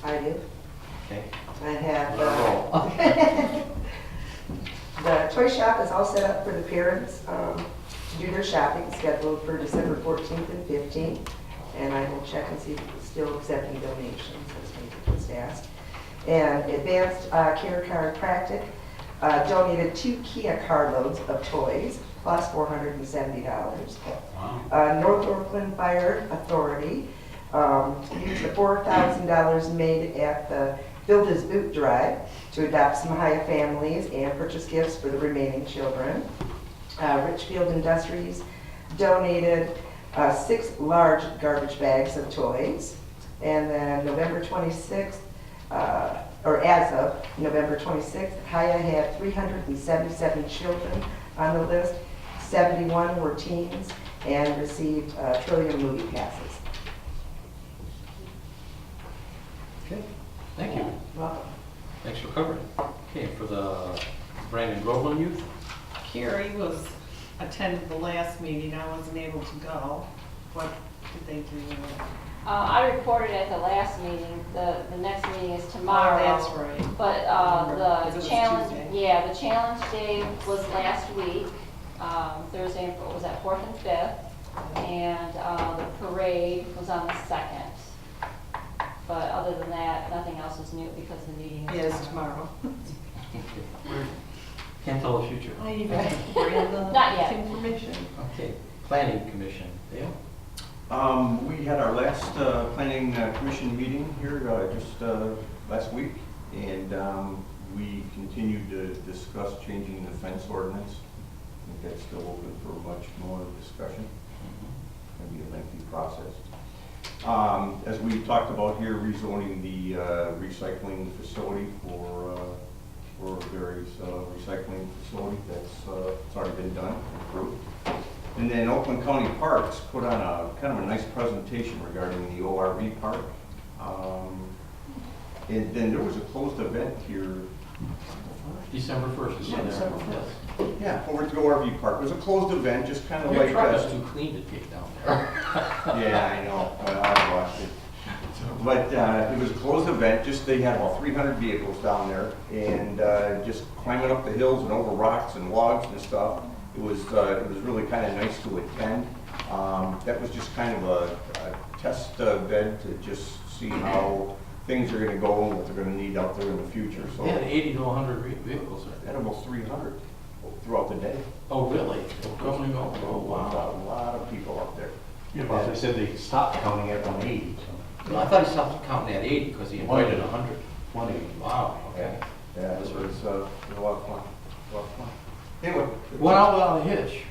I do. Okay. I have, Roll. the toy shop is all set up for the parents to do their shopping, scheduled for December 14th and 15th. And I will check and see if it's still accepting donations, as we just asked. And Advanced Care Chiropractic donated 2 Kia carloads of toys, plus $470. Wow. North Groveland Fire Authority used the $4,000 made at the Build His Boot Drive to adopt some Haya families and purchase gifts for the remaining children. Richfield Industries donated 6 large garbage bags of toys. And then November 26th, or as of November 26th, Haya had 377 children on the list. 71 were teens and received Trillium movie passes. Okay, thank you. Welcome. Thanks for covering. Okay, for the Brandon Groveland youth? Carrie attended the last meeting. I wasn't able to go. What did they do? I reported at the last meeting. The next meeting is tomorrow. Oh, that's right. But Because it the was challenge, Tuesday. yeah, the challenge day was last week. Thursday was at 4th and 5th, and the parade was on the 2nd. But other than that, nothing else is new because the meeting is Yes, tomorrow. Can't tell the future. I even ran the Not yet. information. Okay, Planning Commission, Dale? We had our last planning commission meeting here just last week, and we continued to discuss changing the fence ordinance. I think that's still open for much more discussion. It's going to be a lengthy process. As we talked about here, rezoning the recycling facility for various recycling facility. It's already been done, approved. And then Oakland County Parks put on a kind of a nice presentation regarding the ORV park. And then there was a closed event here. December 1st. is Yeah, in there. December 1st. Yeah, over at the ORV park. It was a closed event, just kind of Your like. truck is too clean to take down there. Yeah, I know. I watched it. But it was a closed event. Just they had about 300 vehicles down there, and just climbing up the hills and over rocks and logs and stuff. It was really kind of nice to attend. That was just kind of a test bed to just see how things are going to go and what they're going to need out there in the future. So They had 80 to 100 vehicles they there. had almost 300 throughout the day. Oh, really? Come and go? Oh, wow. A lot of people up there. Yeah, but they said they stopped counting at 180, so Well, I thought he stopped counting at 80 because he invited 100. 180. Wow, okay. Yeah, it was a lot of fun. A lot of fun. Anyway. Went out without a hitch.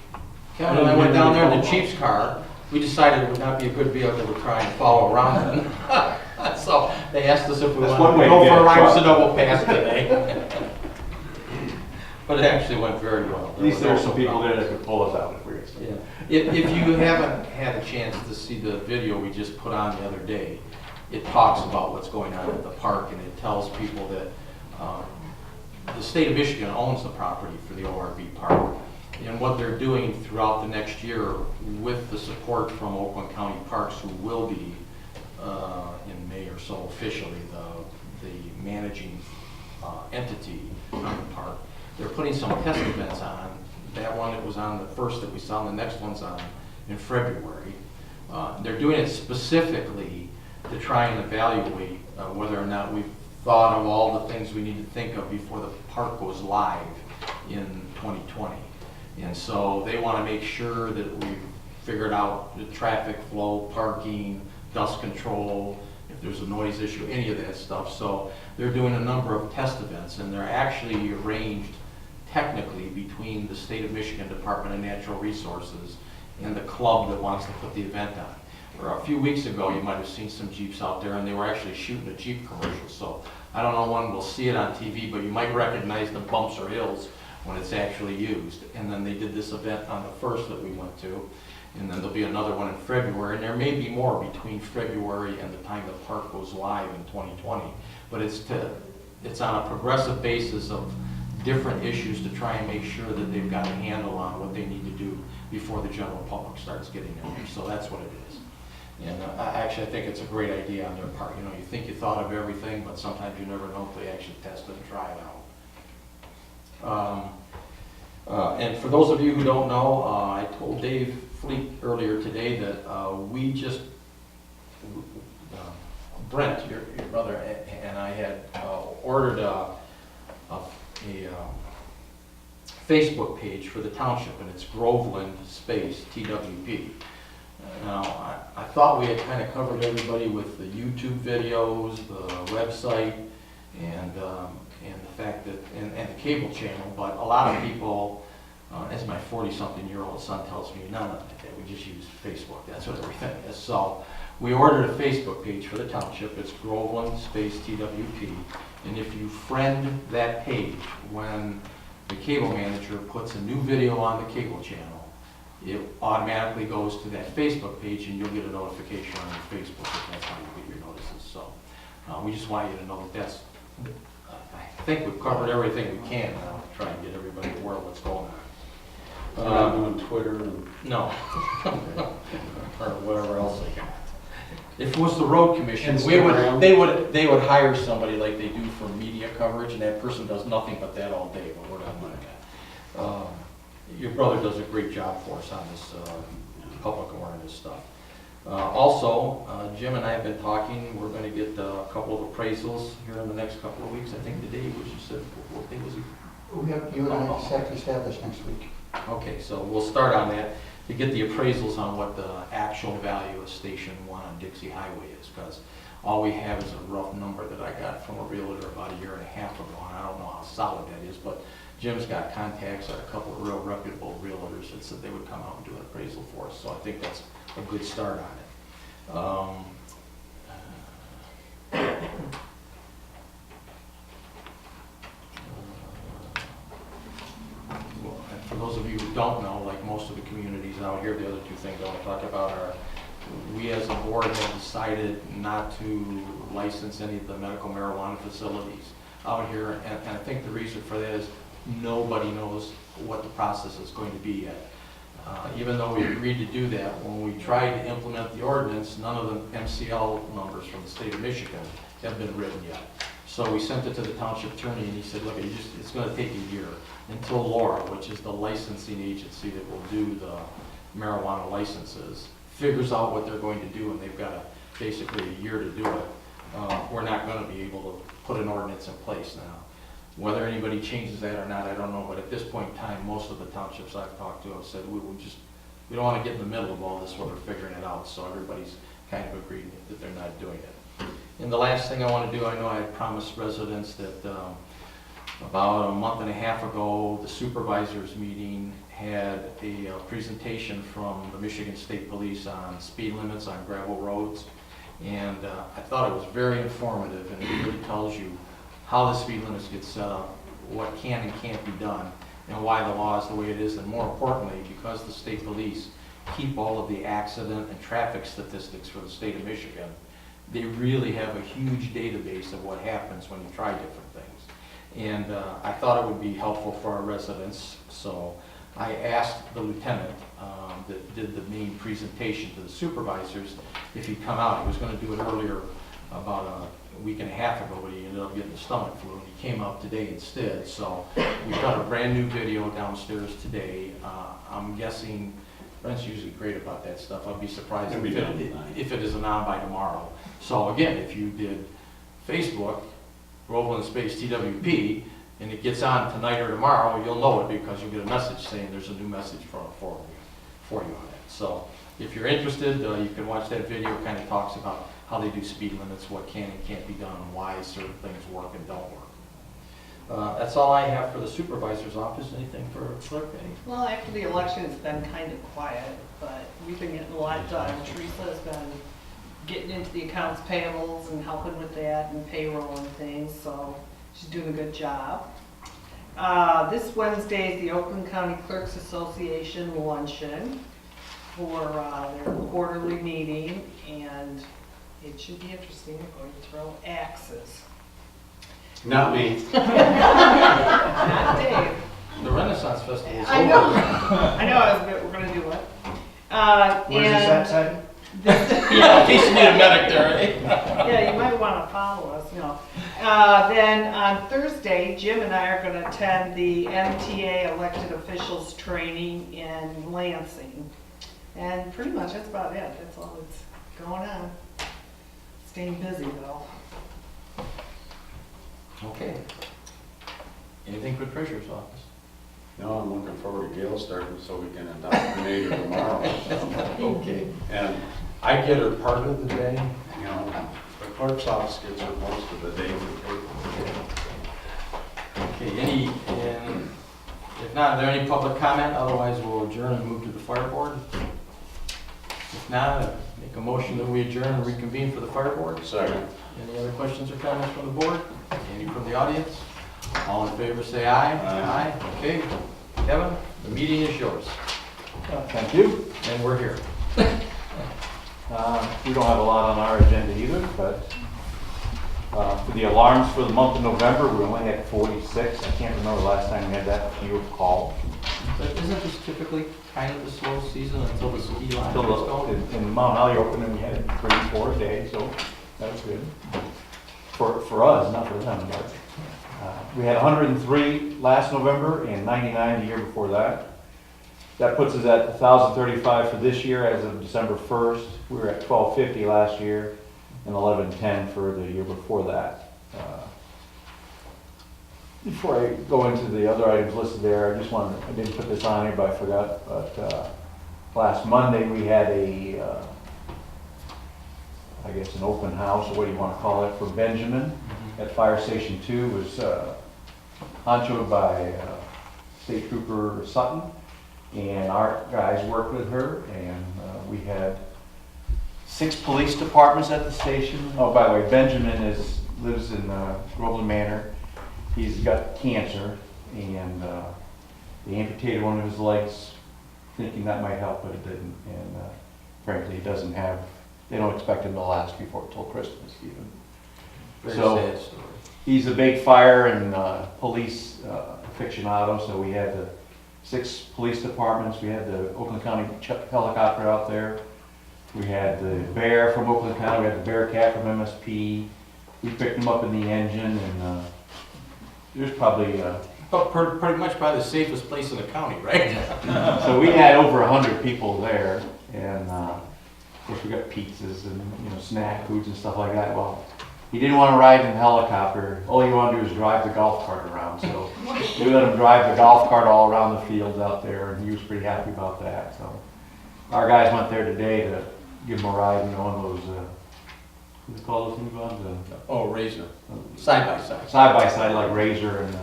Kevin and I went down there in the Chiefs car. We decided it would not be a good vehicle to try and follow around in. So they asked us if we That's wanted one to way go to get for a a ride truck. to Sonoma Pass today. But it actually went very well. At least there were some people there that could pull us out if we were stuck. Yeah. If you haven't had a chance to see the video we just put on the other day, it talks about what's going on at the park, and it tells people that the state of Michigan owns the property for the ORV park. And what they're doing throughout the next year with the support from Oakland County Parks, who will be in May or so officially the managing entity on the park, they're putting some test events on. That one that was on the first that we saw, and the next one's on in February. They're doing it specifically to try and evaluate whether or not we've thought of all the things we need to think of before the park goes live in 2020. And so they want to make sure that we've figured out the traffic flow, parking, dust control, if there's a noise issue, any of that stuff. So they're doing a number of test events, and they're actually arranged technically between the State of Michigan Department of Natural Resources and the club that wants to put the event on. Or a few weeks ago, you might have seen some Jeeps out there, and they were actually shooting a Jeep commercial. So I don't know when we'll see it on TV, but you might recognize the bumps or hills when it's actually used. And then they did this event on the first that we went to, and then there'll be another one in February, and there may be more between February and the time the park goes live in 2020. But it's on a progressive basis of different issues to try and make sure that they've got a handle on what they need to do before the general public starts getting in there. So that's what it is. And actually, I think it's a great idea on their part. You know, you think you thought of everything, but sometimes you never know if they actually test it and try it out. And for those of you who don't know, I told Dave Fleet earlier today that we just, Brent, your brother, and I had ordered a Facebook page for the township, and it's Groveland space TWP. Now, I thought we had kind of covered everybody with the YouTube videos, the website, and the fact that, and the cable channel, but a lot of people, as my 40-something-year-old son tells me, none of it, we just use Facebook, that's what everything is. So we ordered a Facebook page for the township, it's Groveland space TWP, and if you friend that page, when the cable manager puts a new video on the cable channel, it automatically goes to that Facebook page and you'll get a notification on your Facebook if that's how you get your notices. So we just want you to know that that's, I think we've covered everything we can now to try and get everybody aware of what's going on. We're not doing Twitter and... No. Or whatever else they got. If it was the road commission, they would hire somebody like they do for media coverage, and that person does nothing but that all day, but we're not doing that. Your brother does a great job for us on this public awareness stuff. Also, Jim and I have been talking, we're going to get a couple of appraisals here in the next couple of weeks. I think the day, which you said, what day was it? You and I have to establish next week. Okay, so we'll start on that to get the appraisals on what the actual value of Station 1 on Dixie Highway is, because all we have is a rough number that I got from a realtor about 1.5 years ago, and I don't know how solid that is, but Jim's got contacts at a couple of real reputable realtors that said they would come out and do an appraisal for us, so I think that's a good start on it. And for those of you who don't know, like most of the communities out here, the other two things I want to talk about are, we as a board have decided not to license any of the medical marijuana facilities out here, and I think the reason for that is nobody knows what the process is going to be yet. Even though we agreed to do that, when we tried to implement the ordinance, none of the MCL numbers from the state of Michigan have been written yet. So we sent it to the township attorney, and he said, look, it's going to take a year until Laura, which is the licensing agency that will do the marijuana licenses, figures out what they're going to do, and they've got basically a year to do it. We're not going to be able to put an ordinance in place now. Whether anybody changes that or not, I don't know, but at this point in time, most of the townships I've talked to have said, we don't want to get in the middle of all this while they're figuring it out, so everybody's kind of agreed that they're not doing it. And the last thing I want to do, I know I had promised residents that about a month and a half ago, the supervisors meeting had a presentation from the Michigan State Police on speed limits on gravel roads, and I thought it was very informative, and it really tells you how the speed limits get set up, what can and can't be done, and why the law is the way it is, and more importantly, because the state police keep all of the accident and traffic statistics for the state of Michigan, they really have a huge database of what happens when you try different things. And I thought it would be helpful for our residents, so I asked the lieutenant that did the main presentation to the supervisors if he'd come out. He was going to do it earlier, about a week and a half ago, but he ended up getting the stomach flu, and he came up today instead. So we've got a brand new video downstairs today. I'm guessing Brent's usually great about that stuff. I'd be surprised if it isn't on by tomorrow. So again, if you did Facebook, Groveland space TWP, and it gets on tonight or tomorrow, you'll know it because you'll get a message saying there's a new message for you on it. So if you're interested, you can watch that video. It kind of talks about how they do speed limits, what can and can't be done, and why certain things work and don't work. That's all I have for the supervisor's office. Anything for clerk? Well, after the election, it's been kind of quiet, but we've been getting a lot done. Teresa has been getting into the accounts payables and helping with that and payroll and things, so she's doing a good job. This Wednesday is the Oakland County Clerks Association luncheon for their quarterly meeting, and it should be interesting. We're going to throw axes. Not me. Not Dave. The Renaissance Festival is I over. know. I know. We're going to do it. Where's this at, Ted? Yeah, in case you need a medic there, eh? Yeah, you might want to follow us, you know. Then on Thursday, Jim and I are going to attend the MTA elected officials training in Lansing. And pretty much that's about it. That's all that's going on. Staying busy though. Okay. Anything for the treasurer's office? No, I'm looking forward to Gail starting so we can indoctrinate her tomorrow. Okay. And I get her part of the day, you know, the clerk's office gets her most of the day for paper. Okay, and if not, are there any public comment? Otherwise, we'll adjourn and move to the fire board. If not, make a motion that we adjourn and reconvene for the fire board. Second. Any other questions or comments from the board? Any from the audience? All in favor, say aye. Aye. Okay. Kevin, the meeting is yours. Thank you. And we're here. We don't have a lot on our agenda either, but for the alarms for the month of November, we only had 46. I can't remember the last time we had that few calls. But isn't this typically kind of the slow season until the ski line Still, gets going? in Mount Holly opening, we had 3-4 a day, so that was good. For us, not for them, but we had 103 last November and 99 the year before that. That puts us at 1,035 for this year as of December 1st. We were at 1,250 last year and 1,110 for the year before that. Before I go into the other items listed there, I didn't put this on here, but I forgot. But last Monday we had I guess an open house, or what do you want to call it, for Benjamin at Fire Station 2. It was honchoed by State Trooper Sutton. And our guys worked with her, and we had 6 police departments at the station. Oh, by the way, Benjamin lives in Groveland Manor. He's got cancer, and they amputated one of his legs, thinking that might help, but it didn't. And frankly, they don't expect him to last before till Christmas even. Very So, sad story. he's a big fire and police aficionado, so we had the 6 police departments. We had the Oakland County helicopter out there. We had the Bear from Oakland County. We had the Bearcat from MSP. We picked them up in the engine, and there's probably But pretty much by the safest place in the county, right? so we had over 100 people there, and of course we got pizzas and snack foods and stuff like that. Well, he didn't want to ride in the helicopter. All he wanted to do was drive the golf cart around. So we let him drive the golf cart all around the fields out there, and he was pretty happy about that. So our guys went there today to give him a ride, on those, what do they call those new ones? Oh, Razor. Side by side. Side by side, like Razor, and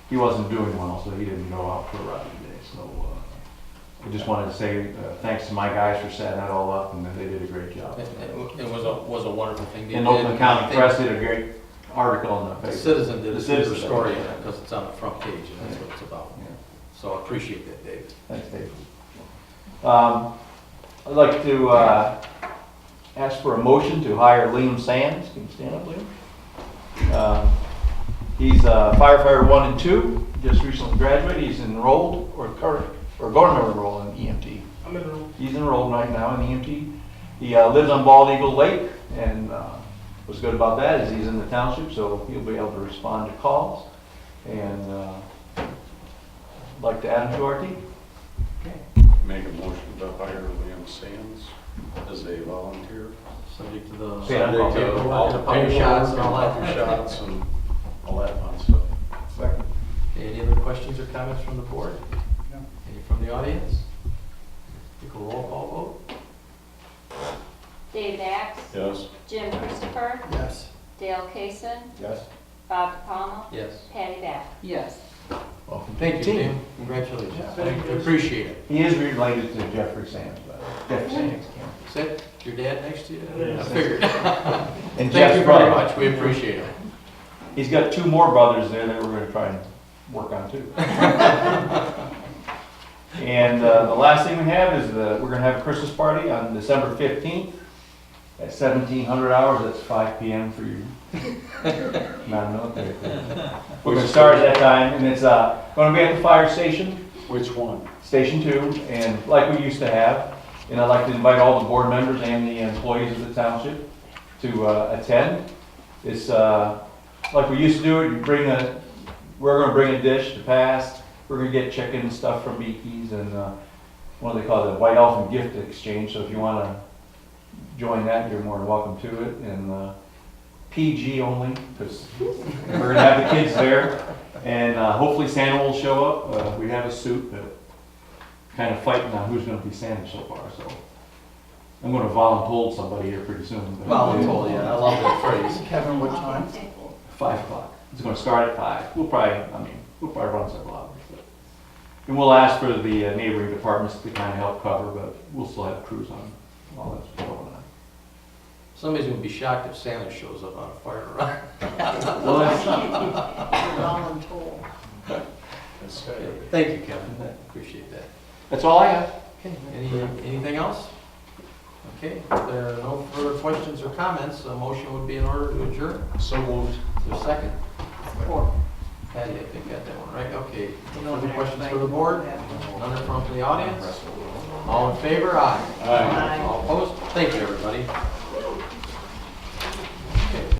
he wasn't doing well, so he didn't go out for a ride today. So I just wanted to say thanks to my guys for setting that all up, and they did a great job. It was a wonderful thing. And Oakland County Press did a great article in the The paper. Citizen did a super Citizen. story on it because it's on the front page and that's what it's about. Yeah. So I appreciate that, Dave. Thanks, Dave. I'd like to ask for a motion to hire Liam Sands. Can you stand up, Liam? He's firefighter 1 and 2, just recently graduated. He's enrolled, or going to enroll in EMT. I'm enrolled. He's enrolled right now in EMT. He lives on Bald Eagle Lake, and what's good about that is he's in the township, so he'll be able to respond to calls. And I'd like to add him to our team. Make a motion to hire Liam Sands as a volunteer. Subject to the Subject to paperwork all and the the puppy shots and all puppy that. shots and all that fun stuff. Second. Okay, any other questions or comments from the board? No. Any from the audience? Take a roll call vote. Dave Max, Yes. Jim Christopher, Yes. Dale Cason, Yes. Bob DiPalmo, Yes. Patty Back. Yes. Welcome. Thank you, Tim. Congratulations. I appreciate it. He is related to Jeffrey Sands, but Jeffrey Sands can't. Sit, your dad next to you? Yeah. I figured. And Thank Jeff's you brother. very much. We appreciate it. He's got 2 more brothers there that we're going to try and work on too. And the last thing we have is we're going to have a Christmas party on December 15th at 1700 hours. That's 5 p.m. for you. Non-military. We're going to start at that time, and it's going to be at the fire station, Which one? Station 2, and like we used to have. And I'd like to invite all the board members and the employees of the township to attend. It's like we used to do it, we're gonna bring a dish to pass. We're gonna get chicken and stuff from Mickey's and what do they call it, the White Elephant Gift Exchange. So if you wanna join that, you're more than welcome to it. And PG only, because we're gonna have the kids there. And hopefully Santa will show up. We have a suit, but kind of fighting on who's gonna be Santa so far, so. I'm gonna voluntold somebody here pretty soon. Voluntold, yeah, I love that phrase. Kevin, what time? 5 o'clock. It's gonna start at 5. We'll probably run several hours. But- And we'll ask for the neighboring departments to kind of help cover, but we'll still have crews on all that's going on. Somebody's gonna be shocked if Santa shows up on a fire run. Well, that's, Voluntold. Thank you, Kevin, appreciate that. that's all I have. Okay, anything else? Okay, if there are no further questions or comments, a motion would be in order to adjourn. So moved. Is there a second? Support. Patty, I think got that one right, okay. You know, Further questions thank for the you. board? None from the audience? All in favor, aye. Aye. All opposed? Thank you, everybody.